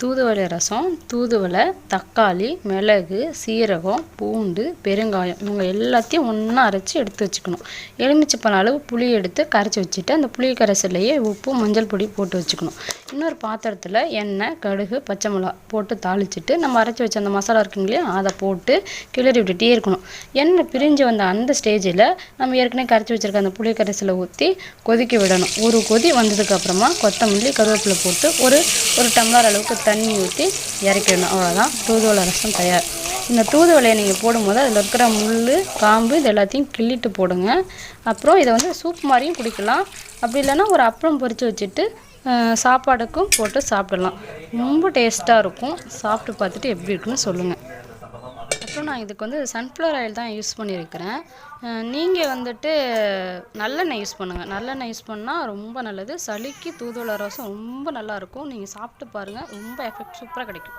தூதுவளை ரசம், தூதுவளை, தக்காளி, மிளகு, சீரகம், பூண்டு, பெருங்காயம் இவங்க எல்லாத்தையும் ஒன்றா அரைச்சி எடுத்து வச்சுக்கணும். எலுமிச்சைப்பழம் அளவு புளி எடுத்து கரைச்சி வச்சுட்டு அந்த புளி கரைசல்லையே உப்பு மஞ்சள் பொடி போட்டு வச்சுக்கணும். இன்னொரு பாத்திரத்தில் எண்ணெய், கடுகு, பச்சை மிளகா போட்டு தாளிச்சிட்டு நம்ம அரைச்சி வச்ச அந்த மசாலா இருக்குங்க இல்லையா அதை போட்டு கிளறி விட்டுட்டே இருக்கணும். எண்ணெய் பிரிஞ்சு வந்த அந்த ஸ்டேஜில் நம்ம ஏற்கனவே கரைச்சி வச்சுருக்க அந்த புளி கரைசலை ஊற்றி கொதிக்க விடணும். ஒரு கொதி வந்ததுக்கப்புறமா கொத்தமல்லி, கருவேப்பிலை போட்டு ஒரு டம்ளர் அளவுக்கு தண்ணி ஊற்றி இறக்கிடணும். அவ்வளோதான், தூதுவளை ரசம் தயார். இந்த தூதுவளையை நீங்கள் போடும்போது அதில் இருக்கிற முள், காம்பு இது எல்லாத்தையும் கிள்ளிட்டு போடுங்க. அப்புறம் இதை சூப் மாதிரியும் குடிக்கலாம். அப்படி இல்லைன்னா ஒரு அப்பளம் பொரித்து வச்சுட்டு சாப்பாடுக்கும் போட்டு சாப்பிடலாம். ரொம்ப டேஸ்ட்டாக இருக்கும். சாப்பிட்டு பார்த்துட்டு எப்படி இருக்குன்னு சொல்லுங்கள். அப்புறம் நான் இதுக்கு சன்ஃப்ளவர் ஆயில் தான் யூஸ் பண்ணியிருக்கிறேன். நீங்கள் நல்லெண்ணெய் யூஸ் பண்ணுங்கள். நல்லெண்ணெய் யூஸ் பண்ணால் ரொம்ப நல்லது. சளிக்கு தூதுவளை ரசம் ரொம்ப நல்லாயிருக்கும். நீங்கள் சாப்பிட்டு பாருங்கள். ரொம்ப எஃபெக்ட் சூப்பராக கிடைக்கும்.